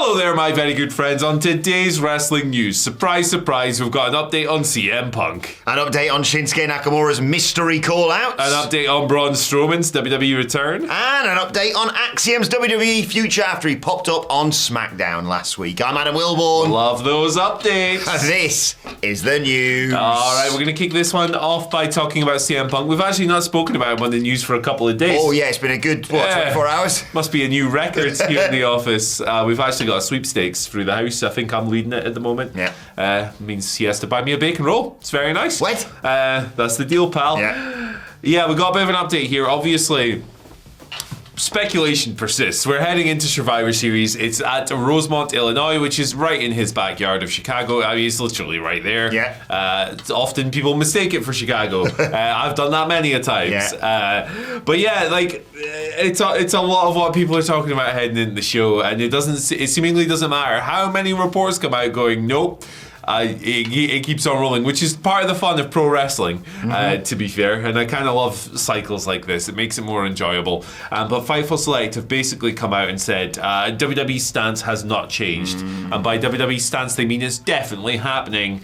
Hello there, my very good friends. On today's wrestling news, surprise, surprise, we've got an update on CM Punk. An update on Shinsuke Nakamura's mystery call-outs. An update on Braun Strowman's WWE return. And an update on Axiom's WWE future after he popped up on SmackDown last week. I'm Adam Wilborn. Love those updates. This is the news. All right, we're going to kick this one off by talking about CM Punk. We've actually not spoken about him on the news for a couple of days. Oh, yeah, it's been a good, 24 hours? Must be a new record here in the office. We've actually got a sweepstakes through the house. I think I'm leading it at the moment. Yeah. Means he has to buy me a bacon roll. It's very nice. What? That's the deal, pal. Yeah, we got a bit of an update here. Obviously, speculation persists. We're heading into Survivor Series. It's at Rosemont, Illinois, which is right in his backyard of Chicago. I mean, it's literally right there. Yeah. Often people mistake it for Chicago. I've done that many a times. Yeah. But yeah, like it's a lot of what people are talking about heading into the show, and it seemingly doesn't matter how many reports come out going, nope. It keeps on rolling, which is part of the fun of pro wrestling, to be fair. And I kind of love cycles like this. It makes it more enjoyable. But Fightful Select have basically come out and said WWE's stance has not changed. And by WWE stance, they mean it's definitely happening.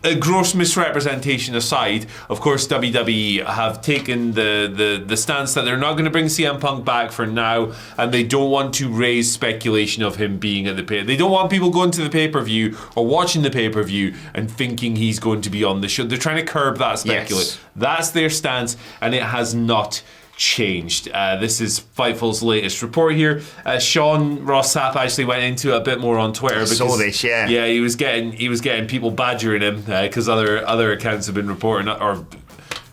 A gross misrepresentation aside, of course, WWE have taken the stance that they're not going to bring CM Punk back for now, and they don't want to raise speculation of him being at the pay. They don't want people going to the pay-per-view or watching the pay-per-view and thinking he's going to be on the show. They're trying to curb that speculation. Yes. That's their stance, and it has not changed. This is Fightful's latest report here. Sean Ross Sapp actually went into it a bit more on Twitter. I saw this, yeah. Yeah, he was getting people badgering him because other accounts have been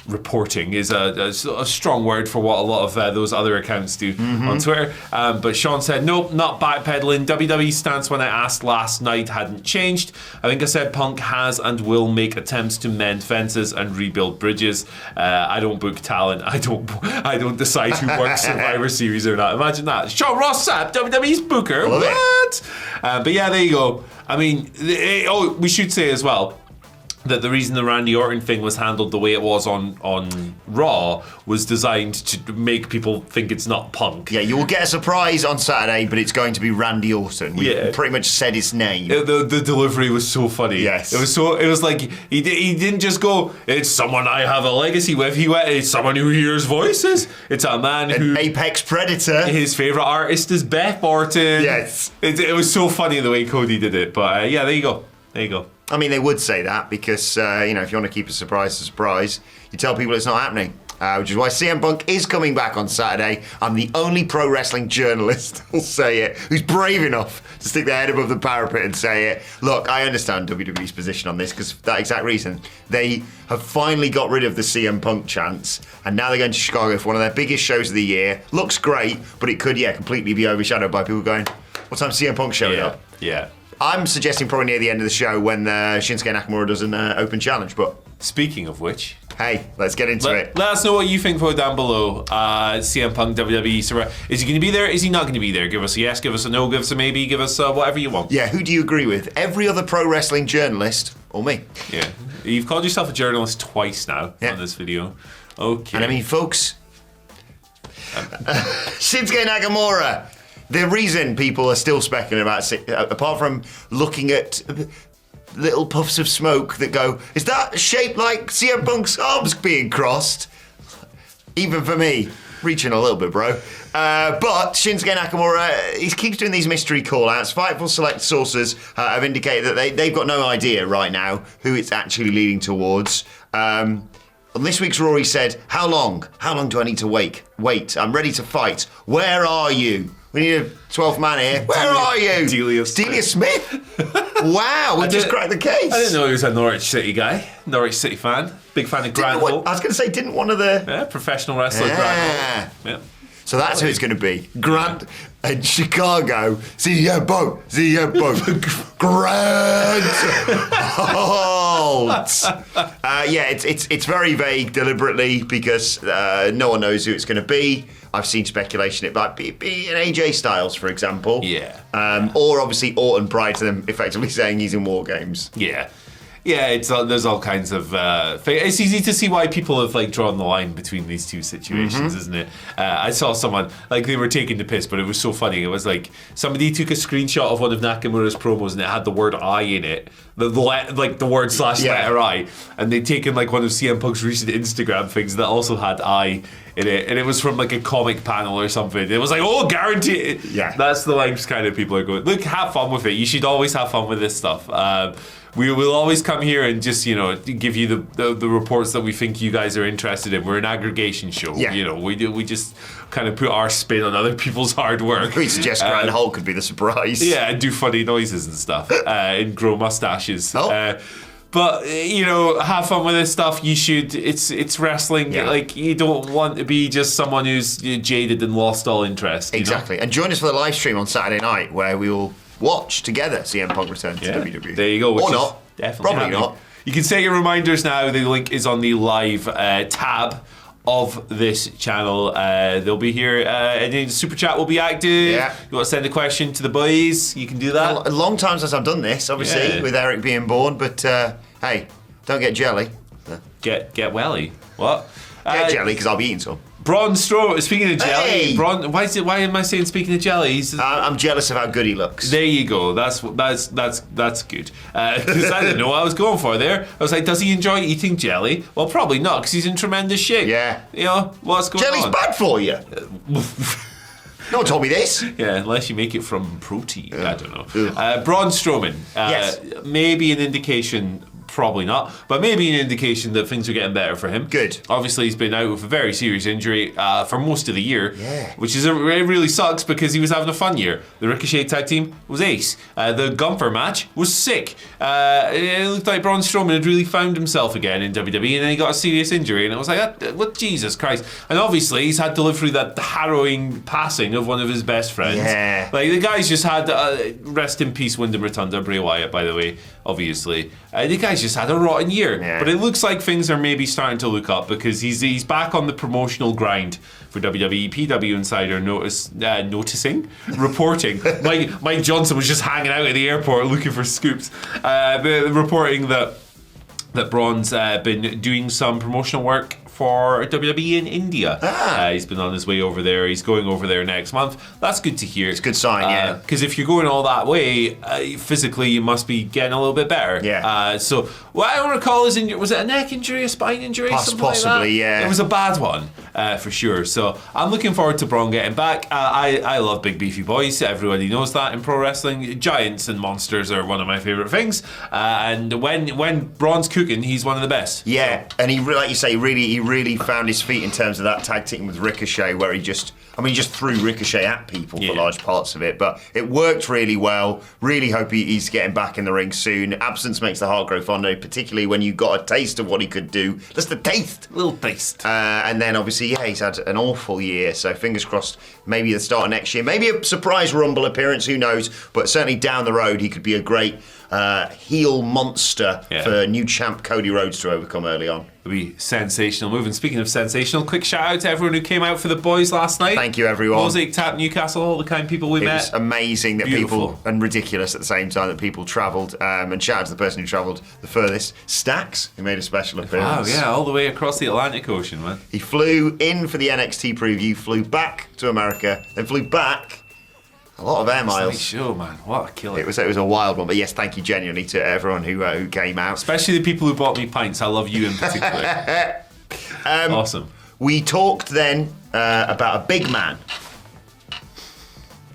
reporting is a strong word for what a lot of those other accounts do on Twitter. But Sean said, nope, not backpedaling. WWE's stance when I asked last night hadn't changed. I think I said Punk has and will make attempts to mend fences and rebuild bridges. I don't book talent. I don't decide who works Survivor Series or not. Imagine that. Sean Ross Sapp, WWE's booker. What? But yeah, there you go. I mean, we should say as well that the reason the Randy Orton thing was handled the way it was on Raw was designed to make people think it's not Punk. Yeah, you will get a surprise on Saturday, but it's going to be Randy Orton. We pretty much said his name. The delivery was so funny. Yes. It was like, he didn't just go, it's someone I have a legacy with. He went, it's someone who hears voices. It's a man who... An apex predator. His favourite artist is Beth Orton. Yes. It was so funny the way Cody did it. But yeah, there you go. There you go. I mean, they would say that because, if you want to keep a surprise, you tell people it's not happening. Which is why CM Punk is coming back on Saturday. I'm the only pro wrestling journalist who'll say it, who's brave enough to stick their head above the parapet and say it. Look, I understand WWE's position on this because for that exact reason. They have finally got rid of the CM Punk chance, and now they're going to Chicago for one of their biggest shows of the year. Looks great, but it could, completely be overshadowed by people going, what time's CM Punk showing up? Yeah. I'm suggesting probably near the end of the show when Shinsuke Nakamura does an open challenge. But speaking of which, hey, let's get into it. Let us know what you think for down below. CM Punk, WWE. Is he going to be there? Is he not going to be there? Give us a yes, give us a no, give us a maybe, give us whatever you want. Yeah, who do you agree with? Every other pro wrestling journalist or me? Yeah. You've called yourself a journalist twice now on this video. Okay. And I mean, folks, Shinsuke Nakamura. The reason people are still speculating about it, apart from looking at little puffs of smoke that go, is that shaped like CM Punk's arms being crossed? Even for me, reaching a little bit, bro. But Shinsuke Nakamura, he keeps doing these mystery call-outs. Fightful Select sources have indicated that they've got no idea right now who it's actually leading towards. On this week's Raw, he said, how long? How long do I need to wait? I'm ready to fight. Where are you? We need a 12th man here. Where are you? Delia Smith? Wow, we just cracked the case. I didn't know he was a Norwich City guy. Norwich City fan. Big fan of Grant Holt. I was going to say, didn't one of the... Yeah, professional wrestler Grant Holt. Yeah. So that's who it's going to be. Grant and Chicago. CM Punk. Grant Holt. It's very vague deliberately because no one knows who it's going to be. I've seen speculation it might be an AJ Styles, for example. Yeah. Or obviously Orton prior to them effectively saying he's in War Games. Yeah. Yeah, there's all kinds of. It's easy to see why people have like drawn the line between these two situations, isn't it? I saw someone like they were taking the piss, but it was so funny. It was like somebody took a screenshot of one of Nakamura's promos and it had the word "I" in it, like the word / letter I, and they'd taken like one of CM Punk's recent Instagram things that also had "I" in it, and it was from like a comic panel or something. It was like, oh, guaranteed. Yeah, that's the lengths kind of people are going. Look, have fun with it. You should always have fun with this stuff. We will always come here and just, give you the reports that we think you guys are interested in. We're an aggregation show. Yeah. We just kind of put our spin on other people's hard work. We suggest Grant Holt could be the surprise. Yeah, and do funny noises and stuff and grow mustaches. Oh. But have fun with this stuff. You should. It's wrestling. Yeah. Like, you don't want to be just someone who's jaded and lost all interest. Exactly. And join us for the live stream on Saturday night where we will watch together CM Punk return to WWE. There you go. Or not. Definitely Probably happening. not. You can set your reminders now. The link is on the live tab of this channel. They'll be here, and the super chat will be active. Yeah. You want to send a question to the boys? You can do that. A long time since I've done this, obviously, with Eric being born, but hey, don't get jelly. Get welly. What? Get jelly, because I'll be eating some. Braun Strowman. Speaking of jelly, Hey! Braun. Why am I saying speaking of jelly? I'm jealous of how good he looks. There you go. That's good. Because I didn't know what I was going for there. I was like, does he enjoy eating jelly? Well, probably not, because he's in tremendous shape. Yeah. What's going Jelly's on? bad for you. No one told me this. Yeah, unless you make it from protein. I don't know. Braun Strowman. Yes. Maybe an indication. Probably not, but maybe an indication that things are getting better for him. Good. Obviously, he's been out with a very serious injury for most of the year, which is it really sucks because he was having a fun year. The Ricochet tag team was ace. The Gunther match was sick. It looked like Braun Strowman had really found himself again in WWE, and then he got a serious injury, and it was like, what, Jesus Christ. And obviously, he's had to live through that harrowing passing of one of his best friends. Yeah. Like, the guy's just had, rest in peace, Wyndham Rotunda, Bray Wyatt, by the way, obviously. The guy's just had a rotten year. Yeah. But it looks like things are maybe starting to look up because he's back on the promotional grind for WWE. PW Insider reporting. Mike Johnson was just hanging out at the airport looking for scoops. Reporting that Braun's been doing some promotional work for WWE in India. He's been on his way over there. He's going over there next month. That's good to hear. It's a good sign, yeah. Because if you're going all that way, physically you must be getting a little bit better. Yeah. So what I don't recall his injury. Was it a neck injury, a spine injury? Something Possibly, like that? yeah. It was a bad one, for sure. So I'm looking forward to Braun getting back. I love big beefy boys. Everybody knows that in pro wrestling. Giants and monsters are one of my favorite things. And when Braun's cooking, he's one of the best. Yeah, and he, like you say, he really found his feet in terms of that tag team with Ricochet, where he just threw Ricochet at people for large parts of it. But it worked really well. Really hope he's getting back in the ring soon. Absence makes the heart grow fonder, particularly when you got a taste of what he could do. Just the taste. A little taste. And then obviously, he's had an awful year. So fingers crossed, maybe the start of next year. Maybe a surprise Rumble appearance, who knows? But certainly down the road, he could be a great heel monster for new champ Cody Rhodes to overcome early on. It'll be sensational move. And speaking of sensational, quick shout out to everyone who came out for the boys last night. Thank you, everyone. Mosaic Tap, Newcastle, all the kind people we met. It was amazing that Beautiful. people, and ridiculous at the same time, that people travelled. And shout out to the person who travelled the furthest, Stax, who made a special appearance. Wow, yeah, all the way across the Atlantic Ocean, man. He flew in for the NXT preview, flew back to America, then flew back. A lot of air miles. Nice show, man. What a killer. It was a wild one, but yes, thank you genuinely to everyone who came out. Especially the people who bought me pints. I love you in particular. Awesome. We talked then about a big man.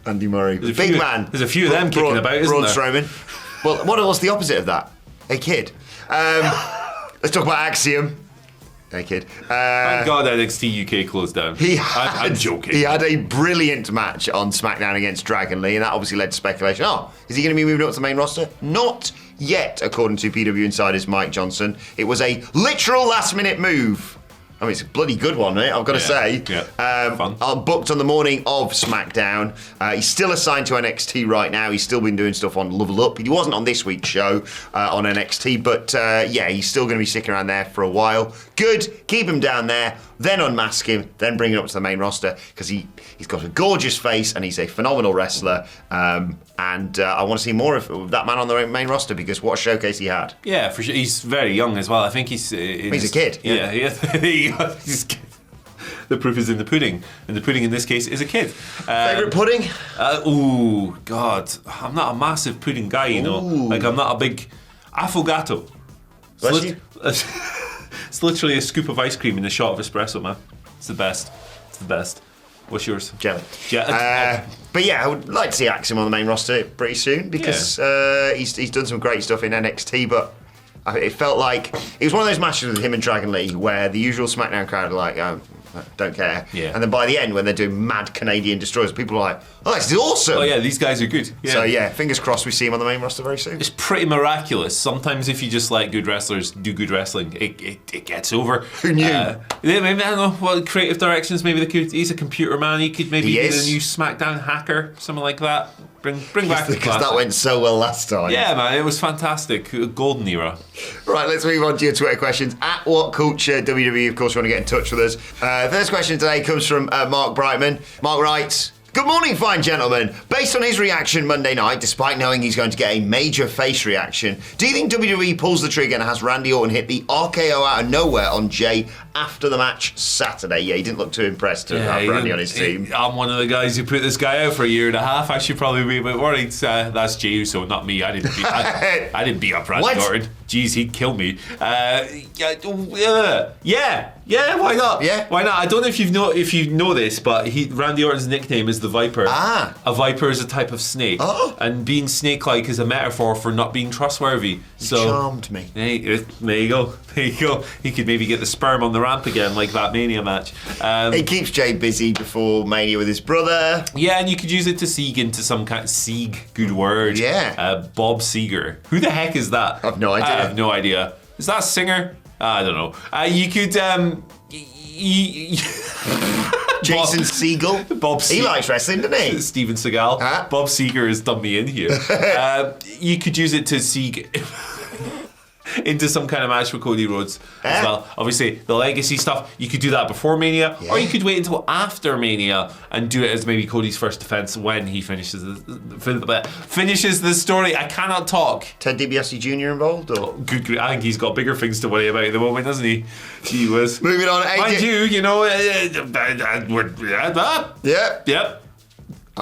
Andy Murray. Big man. There's a few of them kicking about, isn't Braun there? Strowman. Well, what was the opposite of that? A kid. Let's talk about Axiom. Hey, kid. Thank God NXT UK closed down. I'm joking. He had a brilliant match on SmackDown against Dragon Lee, and that obviously led to speculation. Is he going to be moving up to the main roster? Not yet, according to PW Insider's Mike Johnson. It was a literal last-minute move I mean, it's a bloody good one, mate, I've got to say. Fun. I'm booked on the morning of SmackDown. He's still assigned to NXT right now. He's still been doing stuff on Level Up. He wasn't on this week's show on NXT, but he's still going to be sticking around there for a while. Good. Keep him down there, then unmask him, then bring him up to the main roster, because he's got a gorgeous face and he's a phenomenal wrestler. And I want to see more of that man on the main roster, because what a showcase he had. Yeah, for sure. He's very young as well. I think he's a kid. Yeah. He's a kid. The proof is in the pudding, and the pudding in this case is a kid. Favourite pudding? Oh God, I'm not a massive pudding guy, you know. Like, I'm not a big affogato. Bless you. It's literally a scoop of ice cream in a shot of espresso, man. It's the best. What's yours? Jelly. Yeah. But yeah, I would like to see Axiom on the main roster pretty soon, because he's done some great stuff in NXT, but it felt like it was one of those matches with him and Dragon Lee where the usual SmackDown crowd are like, don't care. Yeah. And then by the end, when they're doing mad Canadian destroyers, people are like, oh, this is awesome. Oh yeah, these guys are good. Yeah. So yeah, fingers crossed we see him on the main roster very soon. It's pretty miraculous. Sometimes if you just let good wrestlers do good wrestling, it gets over. Who knew? Maybe, I don't know what creative directions. Maybe he's a computer man. He could maybe be the new SmackDown hacker, something like that. Bring back the because that went so well last time. Yeah, man, it was fantastic. Golden era. Right, let's move on to your Twitter questions. At What Culture WWE, of course, you want to get in touch with us. First question today comes from Mark Brightman. Mark writes, good morning, fine gentlemen. Based on his reaction Monday night, despite knowing he's going to get a major face reaction, do you think WWE pulls the trigger and has Randy Orton hit the RKO out of nowhere on Jay after the match Saturday? Yeah, he didn't look too impressed to have Randy on his team. I'm one of the guys who put this guy out for a year and a half. I should probably be a bit worried. That's Jey Uso, not me. I didn't beat up Randy Orton. Jeez, he'd kill me. Yeah, why not? Yeah, why not? I don't know if you know this, but Randy Orton's nickname is the Viper. A viper is a type of snake, and being snake-like is a metaphor for not being trustworthy. So charmed me. There you go. He could maybe get the sperm on the ramp again, like that Mania match. It keeps Jay busy before Mania with his brother. Yeah, and you could use it to seeg into some kind of good word. Yeah. Bob Seger. Who the heck is that? I've no idea. I have no idea. Is that a singer? I don't know. You could. Jason Segel. Bob he likes wrestling, doesn't he? Steven Seagal. Bob Seger has done me in here. You could use it to seek into some kind of match with Cody Rhodes as well. Obviously, the legacy stuff, you could do that before Mania, or you could wait until after Mania and do it as maybe Cody's first defense when he finishes the story. I cannot talk. Ted DiBiase Jr. involved? Or? Good. I think he's got bigger things to worry about at the moment, doesn't he? Gee whiz. Moving on. Mind you know, Yep.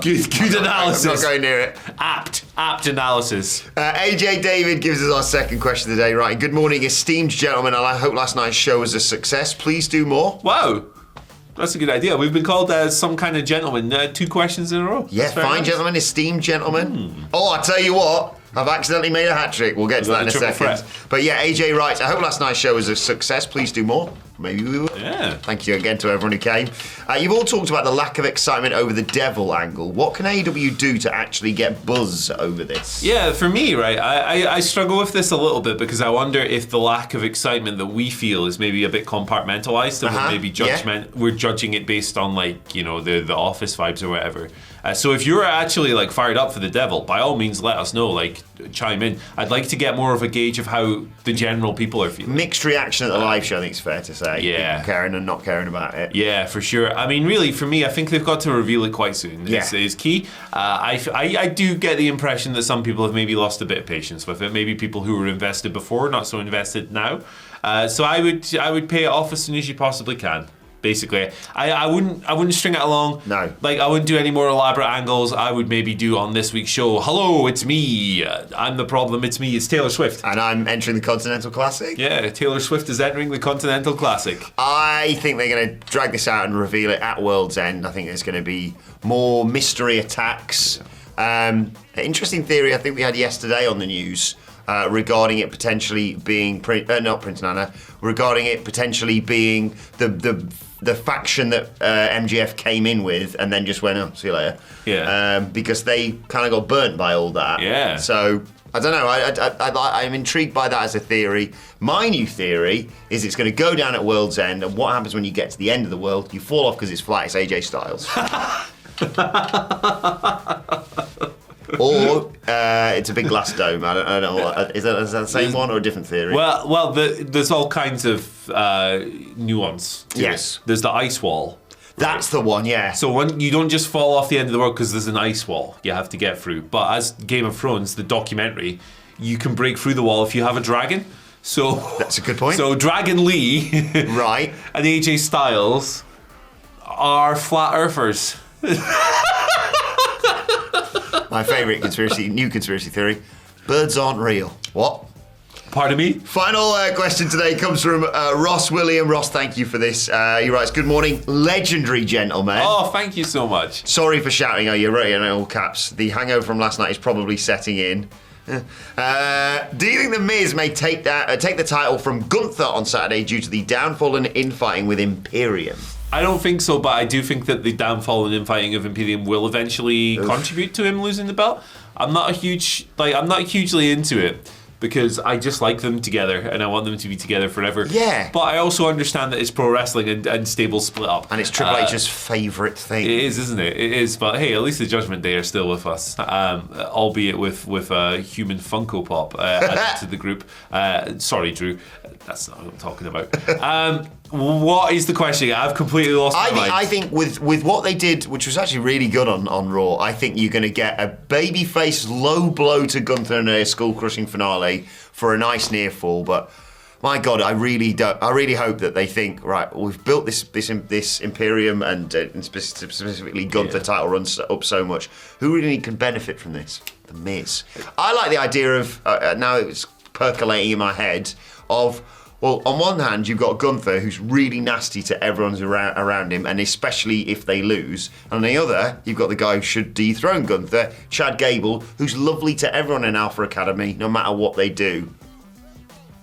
Good analysis. I'm not going near it. Apt analysis. AJ David gives us our second question today. Right. Good morning, esteemed gentlemen. I hope last night's show was a success. Please do more. Wow. That's a good idea. We've been called some kind of gentleman 2 questions in a row. Yeah, fine gentlemen, esteemed gentlemen. Oh, I tell you what. I've accidentally made a hat trick. We'll get to that in a second. Threat. But yeah, AJ writes, I hope last night's show was a success. Please do more. Maybe we will. Yeah. Thank you again to everyone who came. You've all talked about the lack of excitement over the devil angle. What can AEW do to actually get buzz over this? Yeah, for me, right, I struggle with this a little bit because I wonder if the lack of excitement that we feel is maybe a bit compartmentalized and we're judging it based on, like, you know, the office vibes or whatever. So if you're actually like fired up for the devil, by all means let us know, like chime in. I'd like to get more of a gauge of how the general people are feeling. Mixed reaction at the live show, I think it's fair to say. Yeah. People caring and not caring about it. Yeah, for sure. I mean, really, for me, I think they've got to reveal it quite soon. Yeah. It's key. I do get the impression that some people have maybe lost a bit of patience with it. Maybe people who were invested before, not so invested now. So I would pay it off as soon as you possibly can. Basically, I wouldn't string it along. No. Like, I wouldn't do any more elaborate angles. I would maybe do on this week's show, hello, it's me. I'm the problem, it's me. It's Taylor Swift. And I'm entering the Continental Classic. Yeah, Taylor Swift is entering the Continental Classic. I think they're going to drag this out and reveal it at World's End. I think there's going to be more mystery attacks. Interesting theory I think we had yesterday on the news. Regarding it potentially being not Prince Nana, regarding it potentially being the faction that MGF came in with and then just went, oh, see you later. Yeah. Because they kind of got burnt by all that. Yeah. So I don't know. I'm intrigued by that as a theory. My new theory is it's going to go down at World's End, and what happens when you get to the end of the world? You fall off because it's flat. It's AJ Styles. Or it's a big glass dome. I don't know. Is that the same one or a different theory? Well, there's all kinds of nuance to Yes. it. There's the ice wall. That's the one, yeah. So when you don't just fall off the end of the world because there's an ice wall you have to get through. But as Game of Thrones, the documentary, you can break through the wall if you have a dragon. So That's a good point. So Dragon Lee Right. and AJ Styles are flat earthers. My favourite new conspiracy theory. Birds aren't real. What? Pardon me? Final question today comes from Ross William. Ross, thank you for this. He writes, good morning, legendary gentlemen. Oh, thank you so much. Sorry for shouting. Oh, you're right in all caps. The hangover from last night is probably setting in. Do you think The Miz may take the title from Gunther on Saturday due to the downfall and infighting with Imperium? I don't think so, but I do think that the downfall and infighting of Imperium will eventually contribute to him losing the belt. I'm not hugely into it, because I just like them together and I want them to be together forever. Yeah. But I also understand that it's pro wrestling and stables split up. And it's Triple H's favourite thing. It is, isn't it? It is. But hey, at least the Judgment Day are still with us, albeit with a human Funko Pop added to the group. Sorry, Drew. That's not what I'm talking about. What is the question? I've completely lost my mind. I think with what they did, which was actually really good on Raw, I think you're going to get a babyface low blow to Gunther in a skull-crushing finale for a nice near fall. But my God, I really hope that they think, right, we've built this Imperium and specifically Gunther title run up so much. Who really can benefit from this? The Miz. I like the idea of now it's percolating in my head of. Well, on one hand, you've got Gunther, who's really nasty to everyone around him, and especially if they lose. And on the other, you've got the guy who should dethrone Gunther, Chad Gable, who's lovely to everyone in Alpha Academy, no matter what they do.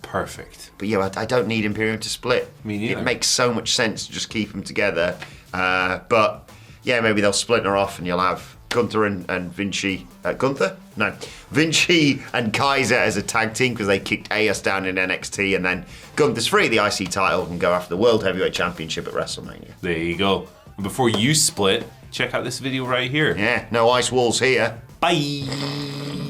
Perfect. But yeah, I don't need Imperium to split. Me neither. It makes so much sense to just keep them together. But yeah, maybe they'll splinter off and you'll have Gunther and Vinci. Gunther? No. Vinci and Kaiser as a tag team because they kicked AS down in NXT, and then Gunther's free the IC title and go after the World Heavyweight Championship at WrestleMania. There you go. And before you split, check out this video right here. Yeah, no ice walls here. Bye.